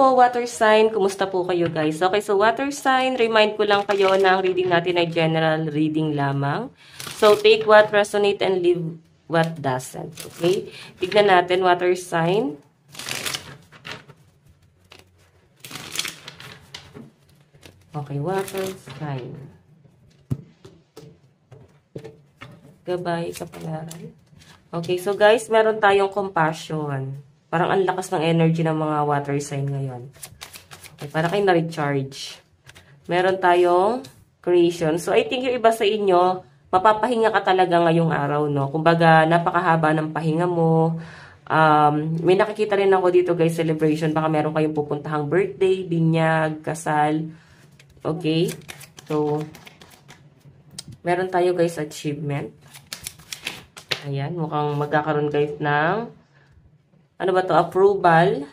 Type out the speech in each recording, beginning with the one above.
po, water sign. Kumusta po kayo guys? Okay, so water sign, remind ko lang kayo na ang reading natin ay general reading lamang. So, take what resonate and leave what doesn't. Okay? Tignan natin, water sign. Okay, water sign. Gabay, kapalaran. Okay, so guys, meron tayong compassion. Parang ang lakas ng energy ng mga water sign ngayon. Okay, para kayo na-recharge. Meron tayong creation. So, I think yung iba sa inyo, mapapahinga ka talaga ngayong araw, no? Kumbaga, napakahaba ng pahinga mo. May nakikita rin ako dito, guys, celebration. Baka meron kayong pupuntahang birthday, binyag, kasal. Okay? So, meron tayo, guys, achievement. Ayan, mukhang magkakaroon, guys, ng ano ba to? Approval.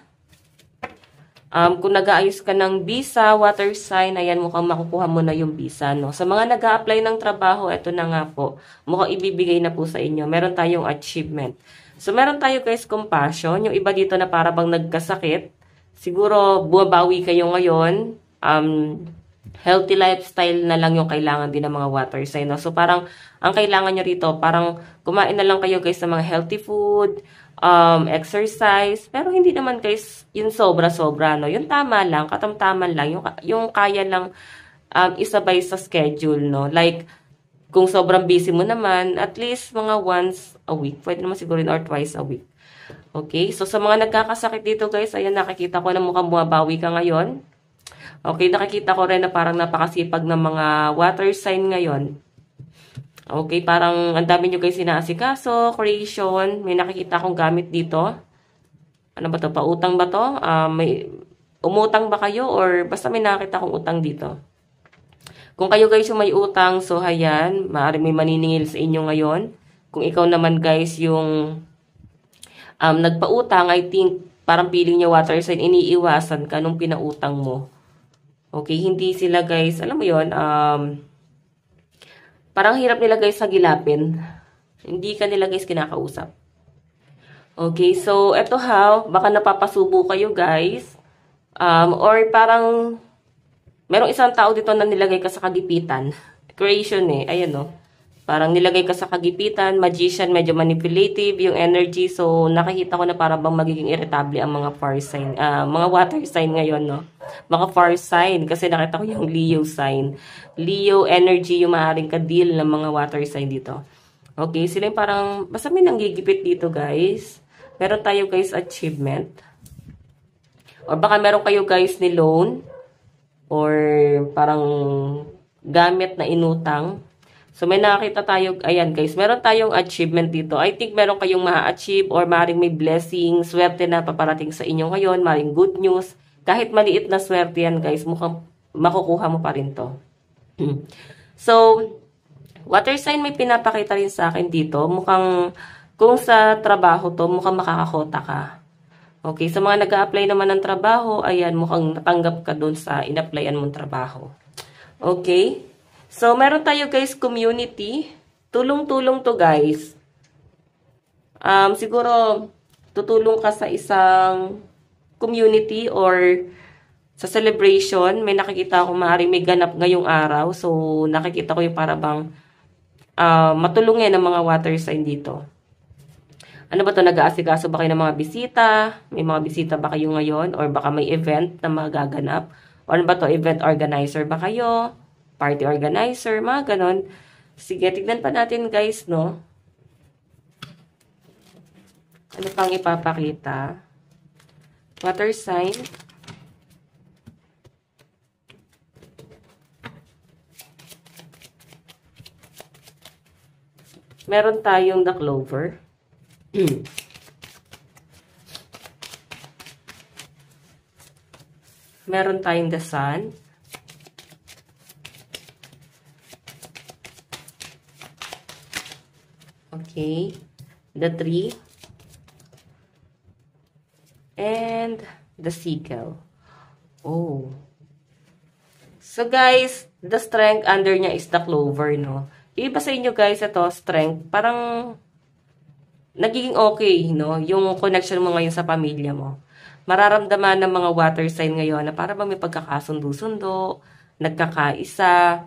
Kung nag-aayos ka ng visa, water sign, ayan, mukhang makukuha mo na yung visa, no? Sa mga nag-a-apply ng trabaho, eto na nga po. Mukhang ibibigay na po sa inyo. Meron tayong achievement. So, meron tayo, guys, compassion. Yung iba dito na para bang nagkasakit. Siguro, bumabawi kayo ngayon. Healthy lifestyle na lang yung kailangan din ng mga water sign, no? So, parang, ang kailangan nyo rito, parang kumain na lang kayo, guys, sa mga healthy food, exercise, pero hindi naman guys yung sobra-sobra, no? Yung tama lang, katamtaman lang, yung kaya lang isabay sa schedule, no? Like, kung sobrang busy mo naman, at least mga once a week. Pwede naman siguro or twice a week. Okay? So, sa mga nagkakasakit dito guys, ayan, nakikita ko na mukhang bumabawi ka ngayon. Okay, nakikita ko rin na parang napakasipag ng mga water sign ngayon. Okay, parang ang dami nyo guys inaasikaso, creation, may nakikita akong gamit dito. Ano ba to? Pautang ba to? May umutang ba kayo or basta may nakita akong utang dito? Kung kayo guys yung may utang, so hayan, maaaring may maniningil sa inyo ngayon. Kung ikaw naman guys yung nagpautang, I think parang feeling nyo water sign, iniiwasan ka nung pinautang mo. Okay, hindi sila guys, alam mo yon, parang hirap nila guys hagilapin. Hindi ka nila guys kinakausap. Okay, so eto ha, baka napapasubo kayo guys. Or parang merong isang tao dito na nilagay ka sa kagipitan. Creation eh, ayan no. Parang nilagay ka sa kagipitan, magician, medyo manipulative yung energy. So nakikita ko na parang bang magiging irritable ang mga fire sign, mga water sign ngayon no. Mga fire sign kasi nakita ko yung Leo sign. Leo energy yung maaaring ka-deal ng mga water sign dito. Okay, sila yung parang, basta may nanggigipit dito guys. Meron tayo guys achievement. Or baka meron kayo guys ni loan. Or parang gamit na inutang. So may nakakita tayo, ayan guys, meron tayong achievement dito. I think meron kayong ma-achieve or maaaring may blessing, swerte na paparating sa inyo ngayon, maaaring good news. Kahit maliit na swerte yan guys, mukhang makukuha mo pa rin to. So, water sign may pinapakita rin sa akin dito. Mukhang, kung sa trabaho to, mukhang makakakota ka. Okay, sa mga nag-a-apply naman ng trabaho, ayan, mukhang natanggap ka dun sa in-applyan mong trabaho. Okay? So, meron tayo guys, community. Tulong-tulong to guys. Siguro, tutulong ka sa isang community or sa celebration. May nakikita ako maaaring may ganap ngayong araw. So, nakikita ko yung para bang matulungin ng mga water sign dito. Ano ba to? Nag-aasikaso ba kayo ng mga bisita? May mga bisita ba kayo ngayon? Or baka may event na magaganap? Or ano ba to? Event organizer ba kayo? Party organizer? Mga ganon. Sige, tignan pa natin guys, no? Ano pang ipapakita? Water sign. Meron tayong the clover. Meron tayong the sun. Okay. The tree. And the sickle. Oh. So guys, the strength under niya is the clover, no? Yung iba sa inyo guys, ito, strength, parang nagiging okay, no? Yung connection mo ngayon sa pamilya mo. mararamdaman ng mga water sign ngayon na para bang may pagkakasundo-sundo, nagkakaisa,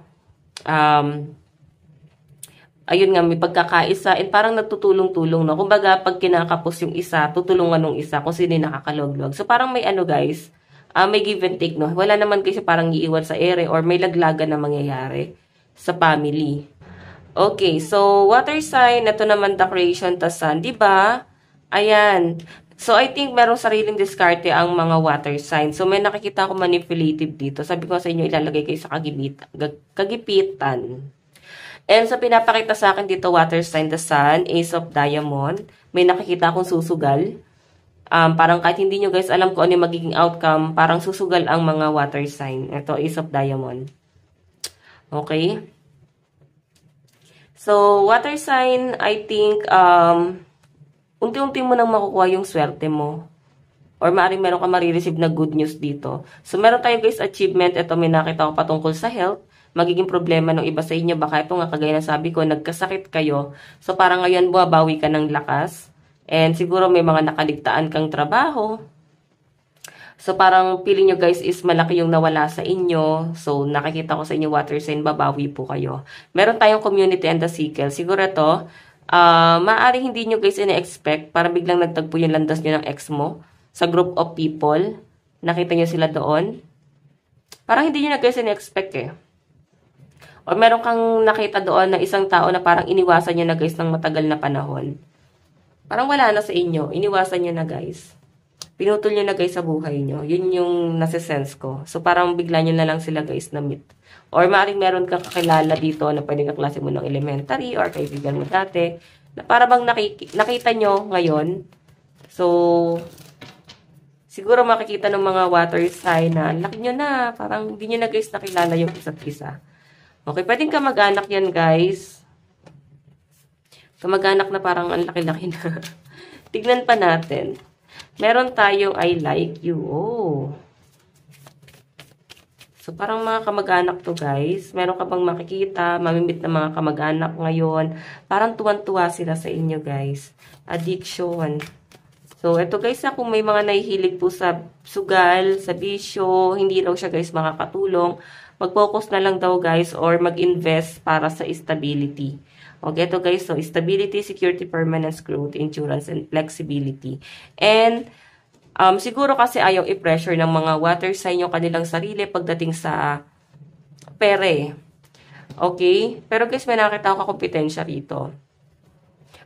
ayun nga, may pagkakaisa, and parang nagtutulong-tulong, no? Kumbaga, pag kinakapos yung isa, tutulungan ng isa kung sino yung nakakaloglog. So, parang may ano, guys, may give and take, no? Wala naman kasi parang iiwan sa ere or may laglagan na mangyayari sa family. Okay, so, water sign, ito naman the creation, the sun, diba? Ayan. So, I think merong sariling diskarte ang mga water sign. So, may nakikita ako manipulative dito. Sabi ko sa inyo, ilalagay kayo sa kagipitan. And so, pinapakita sa akin dito, water sign, the sun, ace of diamond. May nakikita akong susugal. Parang kahit hindi nyo guys alam kung ano yung magiging outcome, parang susugal ang mga water sign. Ito, ace of diamond. Okay? So, water sign, I think, unti-unti mo nang makukuha yung swerte mo. Or maaaring meron ka marireceive na good news dito. So, meron tayo guys achievement. Ito, may nakita ko patungkol sa health. Magiging problema ng iba sa inyo. Baka ito nga, kagaya na sabi ko, nagkasakit kayo. So, parang ngayon, buwabawi ka ng lakas. And siguro may mga nakaligtaan kang trabaho. So, parang feeling nyo guys is malaki yung nawala sa inyo. So, nakikita ko sa inyo water sign, babawi po kayo. Meron tayong community and the sickle. Siguro ito, maaaring hindi nyo guys ina-expect. Parang biglang nagtagpo yung landas nyo ng ex mo sa group of people. Nakita nyo sila doon. Parang hindi nyo na guys ina-expect eh. O meron kang nakita doon na isang tao na parang iniwasan nyo na guys ng matagal na panahon. Parang wala na sa inyo. Iniwasan nyo na guys. Pinutol nyo na guys sa buhay nyo. Yun yung nasa-sense ko. So, parang bigla nyo na lang sila guys na meet. Or maaaring meron kang kakilala dito na pwede kaklase mo ng elementary or kaibigan mo dati. Na para bang nakita nyo ngayon. So, siguro makikita ng mga water sign na laki nyo na. Parang hindi nyo na guys nakilala yung isa't isa. Okay, pwedeng kamag-anak yan guys. Kamag-anak na parang ang laki-laki na. Tignan pa natin. Meron tayong I like you. Oh. So, parang mga kamag-anak to guys. Meron ka bang makikita, mamimit na mga kamag-anak ngayon. Parang tuwan-tuwa sila sa inyo guys. Addiction. So, ito guys, kung may mga nahihilig po sa sugal, sa bisyo, hindi raw siya guys makakatulong. Mag-focus na lang daw guys or mag-invest para sa stability. Okay, ito guys, so stability, security, permanence, growth, endurance, and flexibility. And siguro kasi ayaw i-pressure ng mga water sign yung kanilang sarili pagdating sa pere. Okay? Pero guys, may nakita ako kompetensya rito.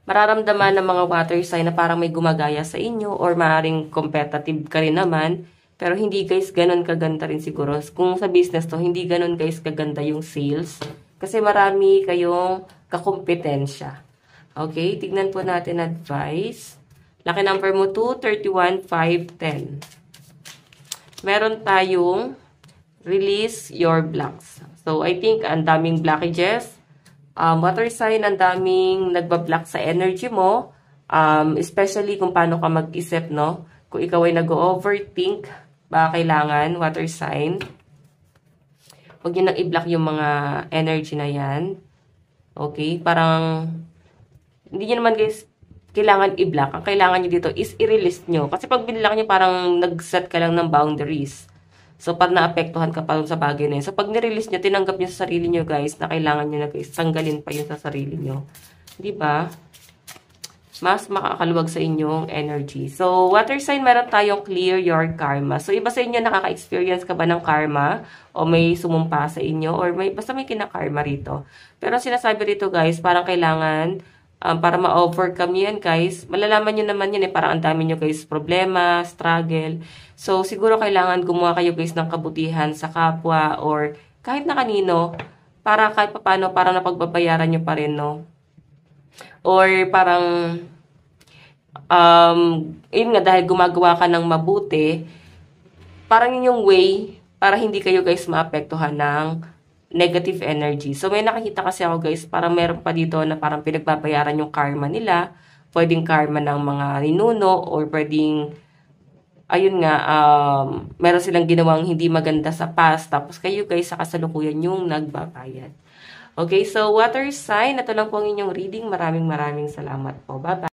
Mararamdaman ng mga water sign na parang may gumagaya sa inyo or maaaring competitive ka rin naman. Pero hindi guys, ganun kaganda rin siguro. Kung sa business to, hindi ganun guys kaganda yung sales. Kasi marami kayong kakompetensya. Okay, tignan po natin advice. Lucky number mo 2, 31, 5, 10. Meron tayong release your blocks. So, I think ang daming blockages. Water sign, ang daming nagbablock sa energy mo. Especially kung paano ka mag-isip, no? Kung ikaw ay nag-overthink, baka kailangan, water sign. Huwag nyo nang i-block yung mga energy na yan. Okay? Parang, hindi nyo naman guys, kailangan i-block. Ang kailangan nyo dito is i-release nyo. Kasi pag binlock nyo, parang nag-set ka lang ng boundaries. So, parang naapektuhan ka pa sa bagay na yun. So, pag nirelease nyo, tinanggap nyo sa sarili nyo guys, na kailangan nyo na guys, tanggalin pa yun sa sarili nyo. Diba? Mas makakaluwag sa inyong energy. So, water sign, meron tayong clear your karma. So, iba sa inyo, nakaka-experience ka ba ng karma? O may sumumpa sa inyo? Or basta may kinakarma rito. Pero sinasabi rito guys, parang kailangan, para ma-overcome yan guys, malalaman nyo naman yun parang ang dami nyo guys, problema, struggle. So, siguro kailangan gumawa kayo guys ng kabutihan sa kapwa or kahit na kanino, para kahit paano, parang napagbabayaran nyo pa rin, no? Or parang, yun nga, dahil gumagawa ka ng mabuti, parang yun yung way para hindi kayo guys maapektuhan ng negative energy. So, may nakikita kasi ako guys, parang meron pa dito na parang pinagbabayaran yung karma nila. Pwedeng karma ng mga ninuno or pwedeng, ayun nga, meron silang ginawang hindi maganda sa past. Tapos kayo guys, sa kasalukuyan yung nagbabayad. Okay, so water sign, ito lang po ang inyong reading. Maraming salamat po. Bye-bye.